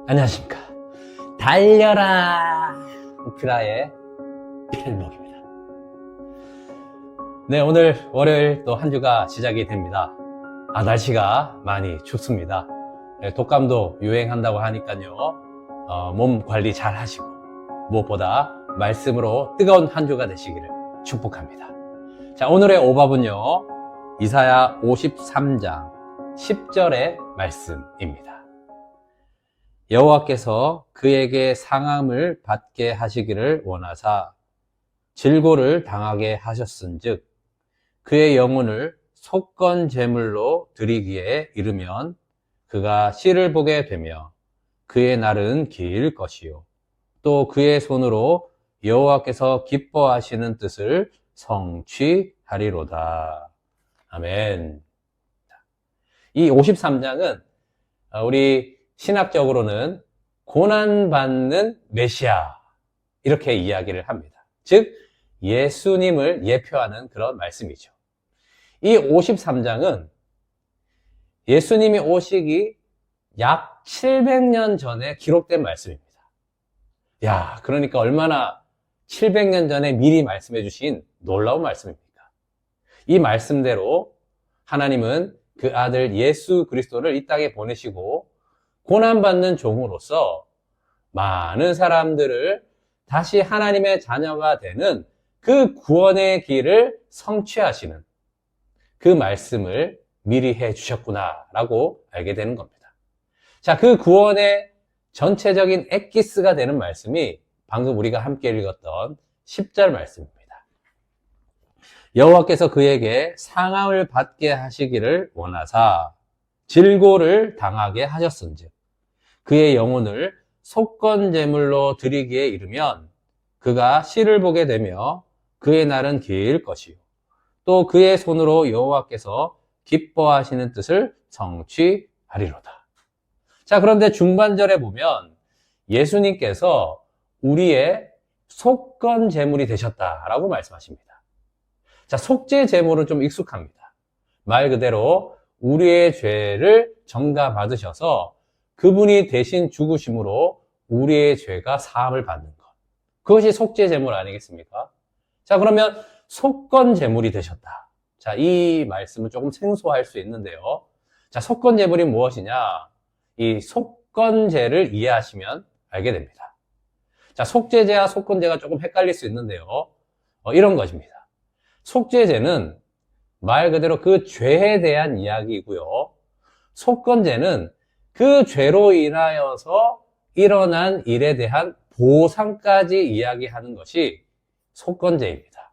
안녕하십니까. 달려라 오피라의 필목입니다. 네, 오늘 월요일 또 한 주가 시작이 됩니다. 날씨가 많이 춥습니다. 네, 독감도 유행한다고 하니까요. 몸 관리 잘 하시고 무엇보다 말씀으로 뜨거운 한 주가 되시기를 축복합니다. 자, 오늘의 오밥은요, 이사야 53장 10절의 말씀입니다. 여호와께서 그에게 상함을 받게 하시기를 원하사 질고를 당하게 하셨은즉 그의 영혼을 속건 제물로 드리기에 이르면 그가 씨를 보게 되며 그의 날은 길 것이요 또 그의 손으로 여호와께서 기뻐하시는 뜻을 성취하리로다. 아멘. 이 53장은 우리 신학적으로는 고난받는 메시아 이렇게 이야기를 합니다. 즉 예수님을 예표하는 그런 말씀이죠. 이 53장은 예수님이 오시기 약 700년 전에 기록된 말씀입니다. 그러니까 얼마나 700년 전에 미리 말씀해 주신 놀라운 말씀입니까? 이 말씀대로 하나님은 그 아들 예수 그리스도를 이 땅에 보내시고 고난받는 종으로서 많은 사람들을 다시 하나님의 자녀가 되는 그 구원의 길을 성취하시는 그 말씀을 미리 해 주셨구나라고 알게 되는 겁니다. 자, 그 구원의 전체적인 엑기스가 되는 말씀이 방금 우리가 함께 읽었던 10절 말씀입니다. 여호와께서 그에게 상함을 받게 하시기를 원하사 질고를 당하게 하셨은즉 그의 영혼을 속건 제물로 드리기에 이르면 그가 씨를 보게 되며 그의 날은 길 것이요 또 그의 손으로 여호와께서 기뻐하시는 뜻을 성취하리로다. 자, 그런데 중반절에 보면 예수님께서 우리의 속건 제물이 되셨다라고 말씀하십니다. 자, 속죄 제물은 좀 익숙합니다. 말 그대로 우리의 죄를 전가받으셔서 그분이 대신 죽으심으로 우리의 죄가 사함을 받는 것. 그것이 속죄 제물 아니겠습니까? 자, 그러면 속건 제물이 되셨다. 자, 이 말씀은 조금 생소할 수 있는데요. 자, 속건 제물이 무엇이냐? 이 속건제를 이해하시면 알게 됩니다. 자, 속죄제와 속건제가 조금 헷갈릴 수 있는데요. 이런 것입니다. 속죄제는 말 그대로 그 죄에 대한 이야기이고요. 속건제는 그 죄로 인하여서 일어난 일에 대한 보상까지 이야기하는 것이 속건제입니다.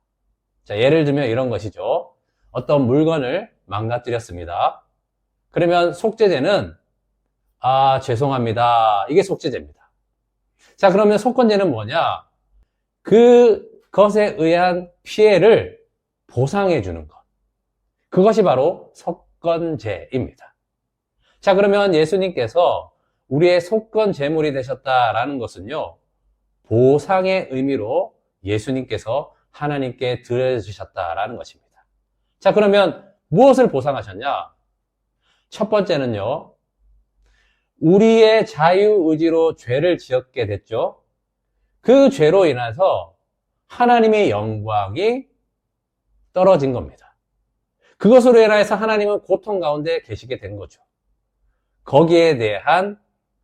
자, 예를 들면 이런 것이죠. 어떤 물건을 망가뜨렸습니다. 그러면 속죄제는 죄송합니다. 이게 속죄제입니다. 자, 그러면 속건제는 뭐냐? 그것에 의한 피해를 보상해 주는 것. 그것이 바로 속건제입니다. 자, 그러면 예수님께서 우리의 속건 제물이 되셨다라는 것은요, 보상의 의미로 예수님께서 하나님께 드려주셨다라는 것입니다. 자, 그러면 무엇을 보상하셨냐? 첫 번째는요, 우리의 자유의지로 죄를 지었게 됐죠. 그 죄로 인해서 하나님의 영광이 떨어진 겁니다. 그것으로 인해서 하나님은 고통 가운데 계시게 된 거죠. 거기에 대한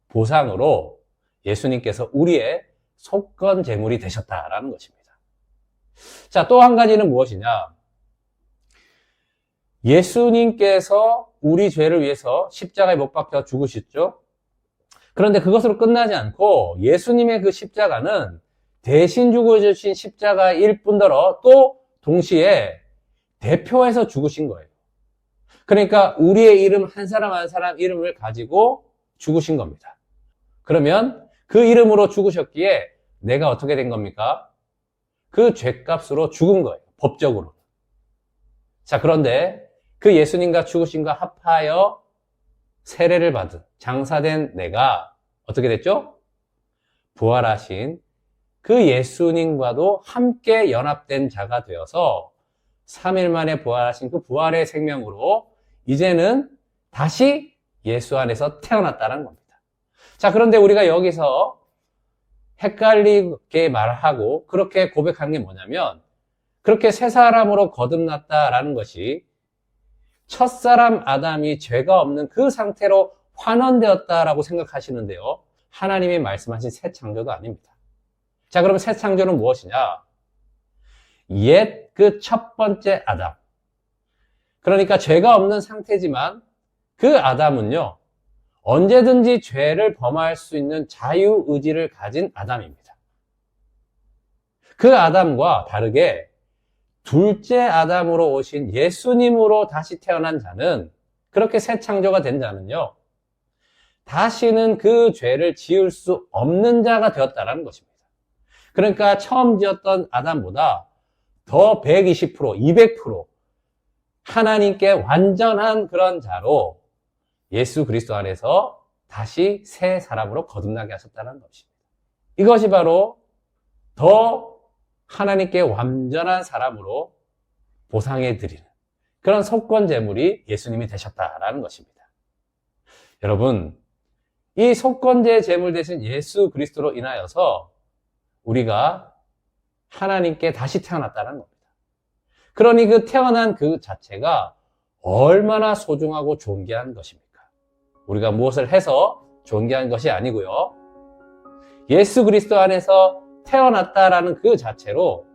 보상으로 예수님께서 우리의 속건 제물이 되셨다라는 것입니다. 자, 또 한 가지는 무엇이냐? 예수님께서 우리 죄를 위해서 십자가에 못 박혀 죽으셨죠? 그런데 그것으로 끝나지 않고 예수님의 그 십자가는 대신 죽어주신 십자가일 뿐더러 또 동시에 대표해서 죽으신 거예요. 그러니까 우리의 이름 한 사람 한 사람 이름을 가지고 죽으신 겁니다. 그러면 그 이름으로 죽으셨기에 내가 어떻게 된 겁니까? 그 죄값으로 죽은 거예요. 법적으로. 자, 그런데 그 예수님과 죽으심과 합하여 세례를 받은 장사된 내가 어떻게 됐죠? 부활하신 그 예수님과도 함께 연합된 자가 되어서 3일 만에 부활하신 그 부활의 생명으로 이제는 다시 예수 안에서 태어났다는 겁니다. 자, 그런데 우리가 여기서 헷갈리게 말하고 그렇게 고백하는 게 뭐냐면, 그렇게 새 사람으로 거듭났다라는 것이 첫사람 아담이 죄가 없는 그 상태로 환원되었다라고 생각하시는데요. 하나님이 말씀하신 새 창조도 아닙니다. 자, 그럼 새 창조는 무엇이냐? 옛 그 첫 번째 아담. 그러니까 죄가 없는 상태지만 그 아담은요, 언제든지 죄를 범할 수 있는 자유의지를 가진 아담입니다. 그 아담과 다르게 둘째 아담으로 오신 예수님으로 다시 태어난 자는, 그렇게 새 창조가 된 자는요, 다시는 그 죄를 지을 수 없는 자가 되었다는 것입니다. 그러니까 처음 지었던 아담보다 더 120%, 200% 하나님께 완전한 그런 자로 예수 그리스도 안에서 다시 새 사람으로 거듭나게 하셨다는 것입니다. 이것이 바로 더 하나님께 완전한 사람으로 보상해 드리는 그런 속건 제물이 예수님이 되셨다라는 것입니다. 여러분, 이 속건제 제물 대신 예수 그리스도로 인하여서 우리가 하나님께 다시 태어났다는 겁니다. 그러니 그 태어난 그 자체가 얼마나 소중하고 존귀한 것입니까? 우리가 무엇을 해서 존귀한 것이 아니고요. 예수 그리스도 안에서 태어났다라는 그 자체로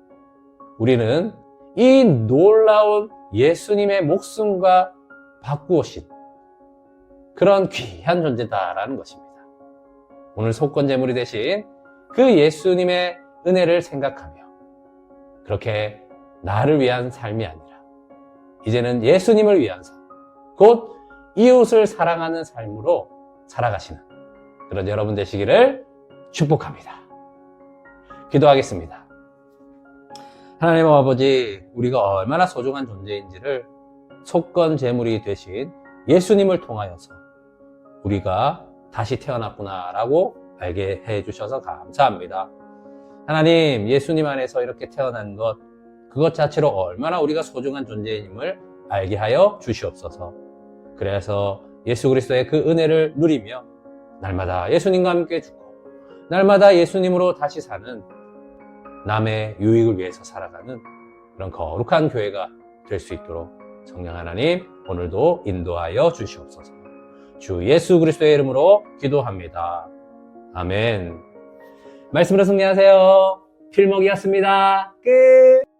우리는 이 놀라운 예수님의 목숨과 바꾸오신 그런 귀한 존재다라는 것입니다. 오늘 속건제물이 되신 그 예수님의 은혜를 생각하며 그렇게 나를 위한 삶이 아니라 이제는 예수님을 위한 삶, 곧 이웃을 사랑하는 삶으로 살아가시는 그런 여러분 되시기를 축복합니다. 기도하겠습니다. 하나님 아버지, 우리가 얼마나 소중한 존재인지를 속건 제물이 되신 예수님을 통하여서 우리가 다시 태어났구나라고 알게 해주셔서 감사합니다. 하나님, 예수님 안에서 이렇게 태어난 것, 그것 자체로 얼마나 우리가 소중한 존재임을 알게 하여 주시옵소서. 그래서 예수 그리스도의 그 은혜를 누리며 날마다 예수님과 함께 죽고 날마다 예수님으로 다시 사는 남의 유익을 위해서 살아가는 그런 거룩한 교회가 될 수 있도록 성령 하나님 오늘도 인도하여 주시옵소서. 주 예수 그리스도의 이름으로 기도합니다. 아멘. 말씀으로 승리하세요. 필목이었습니다. 끝.